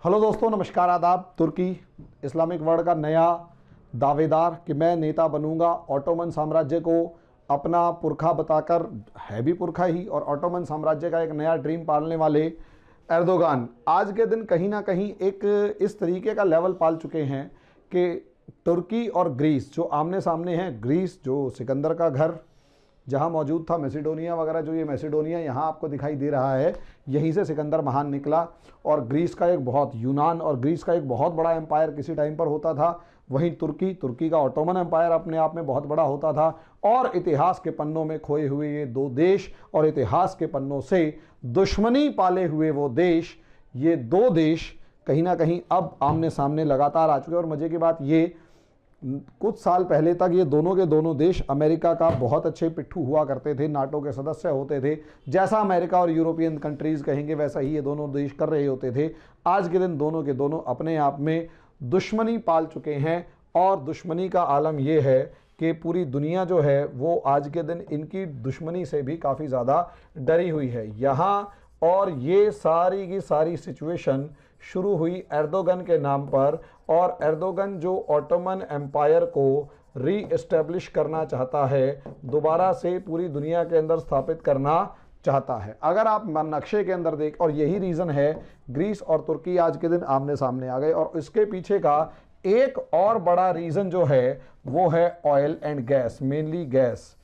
Hello दोस्तों, नमस्कार, आदाब। तुर्की इस्लामिक वर्ल्ड का नया दावेदार कि मैं नेता बनूंगा, ऑटोमन साम्राज्य को अपना पुरखा बताकर, है भी पुरखा ही, और ऑटोमन साम्राज्य का एक नया ड्रीम पालने वाले एर्दोगान आज के दिन कहीं ना कहीं एक इस तरीके का लेवल पाल चुके हैं कि तुर्की और ग्रीस जो आमने सामने हैं। ग्रीस जो सिकंदर का घर जहाँ मौजूद था, मैसिडोनिया वगैरह, जो ये मैसिडोनिया यहाँ आपको दिखाई दे रहा है, यहीं से सिकंदर महान निकला। और ग्रीस का एक बहुत, यूनान और ग्रीस का एक बहुत बड़ा एम्पायर किसी टाइम पर होता था। वहीं तुर्की का ऑटोमन एम्पायर अपने आप में बहुत बड़ा होता था। और इतिहास के पन्नों में खोए हुए ये दो देश और इतिहास के पन्नों से दुश्मनी पाले हुए वो देश, ये दो देश कहीं ना कहीं अब आमने सामने लगातार आ चुके हैं। और मजे की बात ये, कुछ साल पहले तक ये दोनों के दोनों देश अमेरिका का बहुत अच्छे पिट्ठू हुआ करते थे, नाटो के सदस्य होते थे। जैसा अमेरिका और यूरोपियन कंट्रीज कहेंगे वैसा ही ये दोनों देश कर रहे होते थे। आज के दिन दोनों के दोनों अपने आप में दुश्मनी पाल चुके हैं। और दुश्मनी का आलम ये है कि पूरी दुनिया जो है वो आज के दिन इनकी दुश्मनी से भी काफ़ी ज़्यादा डरी हुई है यहाँ। और ये सारी की सारी सिचुएशन शुरू हुई एर्दोगन के नाम पर। और एर्दोगन जो ऑटोमन एम्पायर को री एस्टेब्लिश करना चाहता है, दोबारा से पूरी दुनिया के अंदर स्थापित करना चाहता है। अगर आप नक्शे के अंदर देख, और यही रीज़न है ग्रीस और तुर्की आज के दिन आमने सामने आ गए। और इसके पीछे का एक और बड़ा रीज़न जो है वो है oil and gas, mainly gas.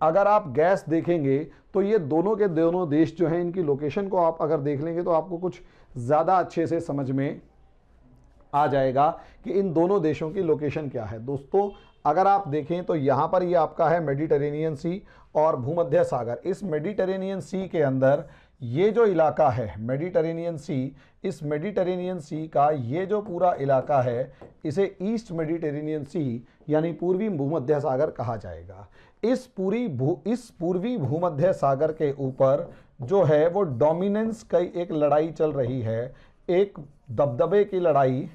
अगर आप गैस देखेंगे तो ये दोनों के दोनों देश जो हैं, इनकी लोकेशन को आप अगर देख लेंगे तो आपको कुछ ज़्यादा अच्छे से समझ में आ जाएगा कि इन दोनों देशों की लोकेशन क्या है। दोस्तों, अगर आप देखें तो यहाँ पर ये आपका है मेडिटेरेनियन सी और भूमध्य सागर। इस मेडिटेरेनियन सी के अंदर ये जो इलाका है मेडिटेरेनियन सी, इस मेडिटेरेनियन सी का ये जो पूरा इलाका है, इसे ईस्ट मेडिटेरेनियन सी यानी पूर्वी भूमध्य सागर कहा जाएगा। इस पूर्वी भूमध्य सागर के ऊपर जो है वो डोमिनेंस की एक लड़ाई चल रही है, एक दबदबे की लड़ाई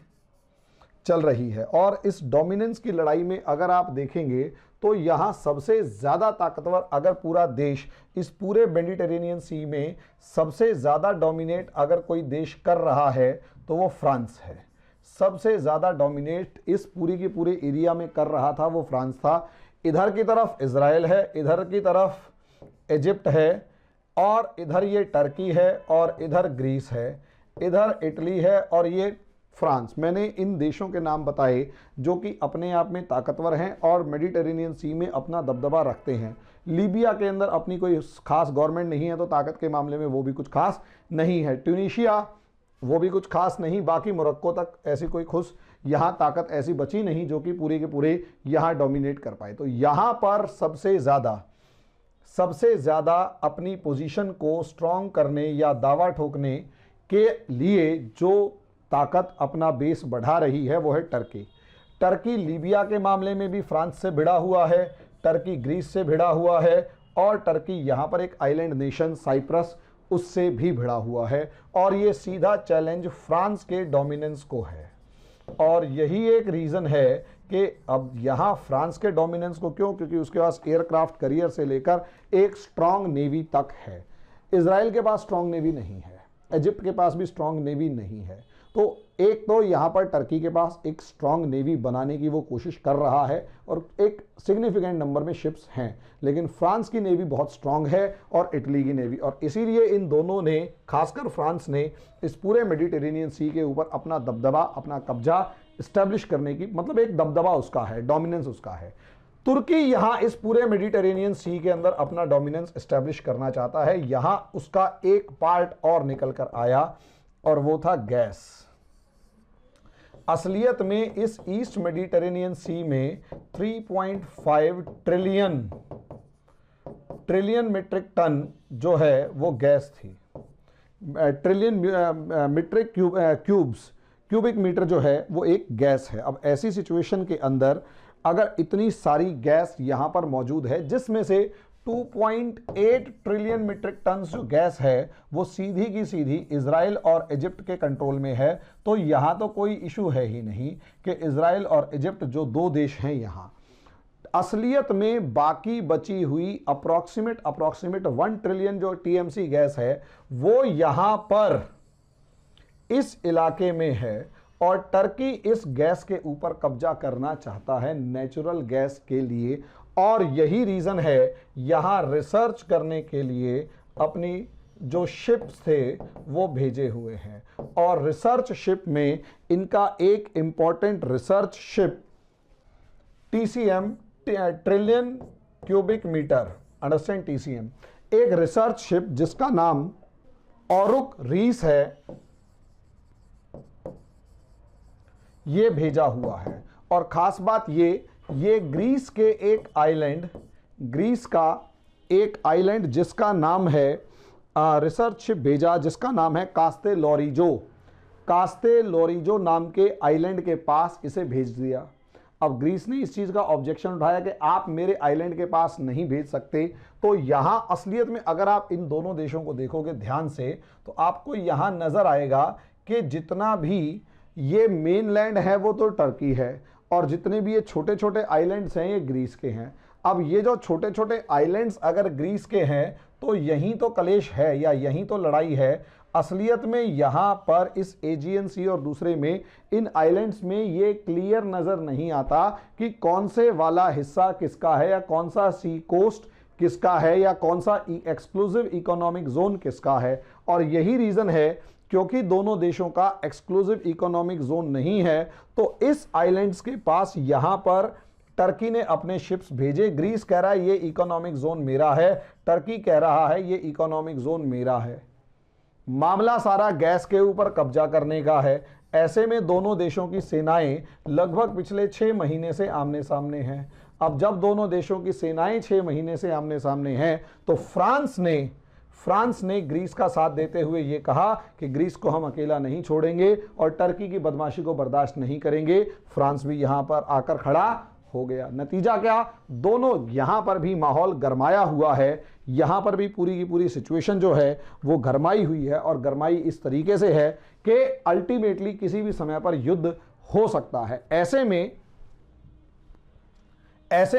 चल रही है। और इस डोमिनेंस की लड़ाई में अगर आप देखेंगे तो यहाँ सबसे ज़्यादा ताकतवर, अगर पूरा देश इस पूरे मेडिटेरेनियन सी में सबसे ज़्यादा डोमिनेट अगर कोई देश कर रहा है तो वो फ्रांस है। सबसे ज़्यादा डोमिनेट इस पूरी की पूरे एरिया में कर रहा था वो फ्रांस था। इधर की तरफ इजराइल है, इधर की तरफ इजिप्ट है, और इधर ये टर्की है, और इधर ग्रीस है, इधर इटली है, और ये फ्रांस। मैंने इन देशों के नाम बताए जो कि अपने आप में ताकतवर हैं और मेडिटेरेनियन सी में अपना दबदबा रखते हैं। लीबिया के अंदर अपनी कोई खास गवर्नमेंट नहीं है तो ताकत के मामले में वो भी कुछ खास नहीं है। ट्यूनीशिया वो भी कुछ खास नहीं। बाकी मोरक्को तक ऐसी कोई खुश यहाँ ताकत ऐसी बची नहीं जो कि पूरे के पूरे यहाँ डोमिनेट कर पाए। तो यहाँ पर सबसे ज़्यादा अपनी पोजीशन को स्ट्रॉन्ग करने या दावा ठोकने के लिए जो ताकत अपना बेस बढ़ा रही है वो है टर्की। टर्की लीबिया के मामले में भी फ्रांस से भिड़ा हुआ है, टर्की ग्रीस से भिड़ा हुआ है, और टर्की यहाँ पर एक आइलैंड नेशन साइप्रस, उससे भी भिड़ा हुआ है। और ये सीधा चैलेंज फ्रांस के डोमिनेंस को है। और यही एक रीज़न है कि अब यहाँ फ्रांस के डोमिनेंस को क्यों, क्योंकि उसके पास एयरक्राफ्ट करियर से लेकर एक स्ट्रॉन्ग नेवी तक है। इजराइल के पास स्ट्रॉन्ग नेवी नहीं है, इजिप्ट के पास भी स्ट्रॉन्ग नेवी नहीं है। तो एक तो यहाँ पर टर्की के पास एक स्ट्रॉन्ग नेवी बनाने की वो कोशिश कर रहा है और एक सिग्निफिकेंट नंबर में शिप्स हैं, लेकिन फ्रांस की नेवी बहुत स्ट्रॉन्ग है और इटली की नेवी। और इसीलिए इन दोनों ने, खासकर फ्रांस ने, इस पूरे मेडिटेरेनियन सी के ऊपर अपना दबदबा, अपना कब्जा इस्टेब्लिश करने की, मतलब एक दबदबा उसका है, डोमिनेंस उसका है। तुर्की यहाँ इस पूरे मेडिटेरेनियन सी के अंदर अपना डोमिनेंस इस्टेब्लिश करना चाहता है। यहाँ उसका एक पार्ट और निकल कर आया और वो था गैस। असलियत में इस ईस्ट मेडिटेरेनियन सी में 3.5 ट्रिलियन मीट्रिक टन जो है वो गैस थी। ट्रिलियन मीट्रिक क्यूबिक मीटर जो है वो एक गैस है। अब ऐसी सिचुएशन के अंदर अगर इतनी सारी गैस यहाँ पर मौजूद है, जिसमें से 2.8 ट्रिलियन मीट्रिक टन जो गैस है वो सीधी की सीधी इजराइल और इजिप्ट के कंट्रोल में है, तो यहाँ तो कोई इशू है ही नहीं कि इजराइल और इजिप्ट जो दो देश हैं यहाँ, असलियत में बाकी बची हुई अप्रॉक्सीमेट 1 ट्रिलियन जो टीएमसी गैस है वो यहाँ पर इस इलाके में है और टर्की इस गैस के ऊपर कब्जा करना चाहता है नेचुरल गैस के लिए, और यही रीज़न है यहाँ रिसर्च करने के लिए अपनी जो शिप्स थे वो भेजे हुए हैं। और रिसर्च शिप में इनका एक important research ship TCM, trillion cubic metre, understand TCM, एक रिसर्च शिप जिसका नाम ओरुक रीस है, ये भेजा हुआ है। और खास बात ये ग्रीस के एक आइलैंड, ग्रीस का एक आइलैंड जिसका नाम है रिसर्च शिप भेजा जिसका नाम है कास्तेलोरिजो, कास्तेलोरिजो नाम के आइलैंड के पास इसे भेज दिया। अब ग्रीस ने इस चीज़ का ऑब्जेक्शन उठाया कि आप मेरे आइलैंड के पास नहीं भेज सकते। तो यहाँ असलियत में अगर आप इन दोनों देशों को देखोगे ध्यान से तो आपको यहाँ नज़र आएगा कि जितना भी ये मेनलैंड है वो तो टर्की है, और जितने भी ये छोटे छोटे आइलैंड्स हैं ये ग्रीस के हैं। अब ये जो छोटे छोटे आइलैंड्स अगर ग्रीस के हैं तो यहीं तो कलेश है या यहीं तो लड़ाई है। असलियत में यहाँ पर इस एजियन सी और दूसरे में इन आइलैंड्स में ये क्लियर नज़र नहीं आता कि कौन से वाला हिस्सा किसका है या कौन सा सी कोस्ट किसका है या कौन सा एक्सक्लूसिव इकोनॉमिक जोन किसका है। और यही रीज़न है क्योंकि दोनों देशों का एक्सक्लूसिव इकोनॉमिक जोन नहीं है तो इस आइलैंड्स के पास यहाँ पर टर्की ने अपने शिप्स भेजे। ग्रीस कह रहा है ये इकोनॉमिक जोन मेरा है, टर्की कह रहा है ये इकोनॉमिक जोन मेरा है। मामला सारा गैस के ऊपर कब्जा करने का है। ऐसे में दोनों देशों की सेनाएं लगभग पिछले 6 महीने से आमने सामने हैं। अब जब दोनों देशों की सेनाएं 6 महीने से आमने सामने हैं तो फ्रांस ने ग्रीस का साथ देते हुए ये कहा कि ग्रीस को हम अकेला नहीं छोड़ेंगे और टर्की की बदमाशी को बर्दाश्त नहीं करेंगे। फ्रांस भी यहाँ पर आकर खड़ा हो गया। नतीजा क्या, दोनों यहाँ पर भी माहौल गरमाया हुआ है, यहाँ पर भी पूरी की पूरी सिचुएशन जो है वो गरमाई हुई है। और गरमाई इस तरीके से है कि अल्टीमेटली किसी भी समय पर युद्ध हो सकता है। ऐसे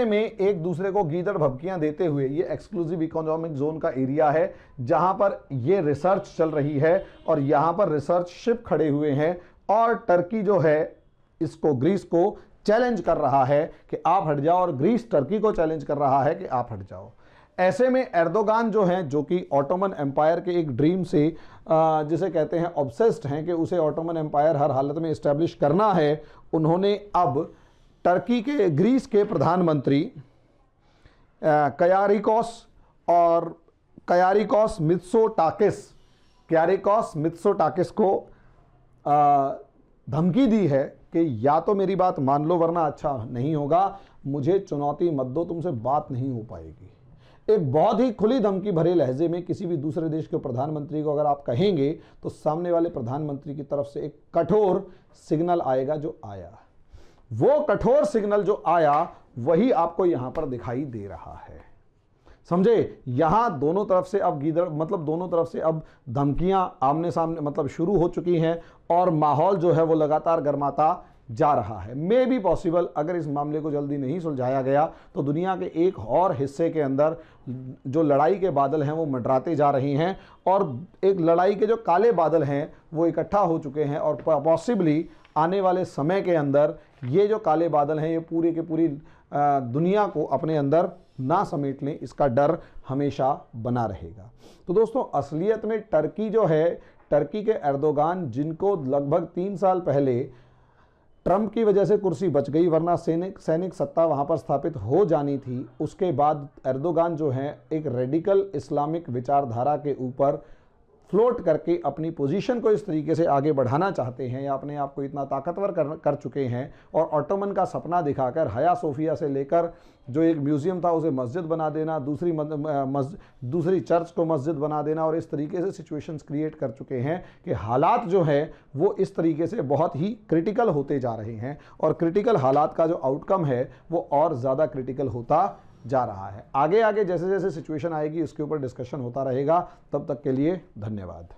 में एक दूसरे को गीदड़ भभकियां देते हुए, ये एक्सक्लूसिव इकोनॉमिक जोन का एरिया है जहां पर ये रिसर्च चल रही है और यहां पर रिसर्च शिप खड़े हुए हैं और टर्की जो है इसको ग्रीस को चैलेंज कर रहा है कि आप हट जाओ और ग्रीस टर्की को चैलेंज कर रहा है कि आप हट जाओ। ऐसे में एर्दोगान जो हैं, जो कि ऑटोमन एम्पायर के एक ड्रीम से जिसे कहते हैं ऑब्सेस्ड हैं कि उसे ऑटोमन एम्पायर हर हालत में इस्टेब्लिश करना है, उन्होंने अब टर्की के ग्रीस के प्रधानमंत्री कयारिकोस मित्सोटाकिस को धमकी दी है कि या तो मेरी बात मान लो वरना अच्छा नहीं होगा, मुझे चुनौती मत दो, तुमसे बात नहीं हो पाएगी। एक बहुत ही खुली धमकी भरे लहजे में किसी भी दूसरे देश के प्रधानमंत्री को अगर आप कहेंगे तो सामने वाले प्रधानमंत्री की तरफ से एक कठोर सिग्नल आएगा। जो आया वो कठोर सिग्नल जो आया वही आपको यहां पर दिखाई दे रहा है। समझे, यहां दोनों तरफ से अब दोनों तरफ से अब धमकियां आमने सामने शुरू हो चुकी हैं और माहौल जो है वो लगातार गर्माता जा रहा है। मे बी पॉसिबल अगर इस मामले को जल्दी नहीं सुलझाया गया तो दुनिया के एक और हिस्से के अंदर जो लड़ाई के बादल हैं वो मंडराते जा रहे हैं और एक लड़ाई के जो काले बादल हैं वो इकट्ठा हो चुके हैं और पॉसिबली आने वाले समय के अंदर ये जो काले बादल हैं ये पूरी की पूरी दुनिया को अपने अंदर ना समेट लें, इसका डर हमेशा बना रहेगा। तो दोस्तों, असलियत में टर्की जो है, टर्की के एर्दोगान जिनको लगभग 3 साल पहले ट्रंप की वजह से कुर्सी बच गई वरना सैनिक सत्ता वहां पर स्थापित हो जानी थी, उसके बाद एर्दोगान जो हैं एक रेडिकल इस्लामिक विचारधारा के ऊपर फ्लोट करके अपनी पोजीशन को इस तरीके से आगे बढ़ाना चाहते हैं या अपने आप को इतना ताकतवर कर चुके हैं और ऑटोमन का सपना दिखाकर हया सोफिया से लेकर जो एक म्यूज़ियम था उसे मस्जिद बना देना, दूसरी चर्च को मस्जिद बना देना और इस तरीके से सिचुएशंस क्रिएट कर चुके हैं कि हालात जो हैं वो इस तरीके से बहुत ही क्रिटिकल होते जा रहे हैं और क्रिटिकल हालात का जो आउटकम है वो और ज़्यादा क्रिटिकल होता जा रहा है। आगे जैसे जैसे सिचुएशन आएगी उसके ऊपर डिस्कशन होता रहेगा। तब तक के लिए धन्यवाद।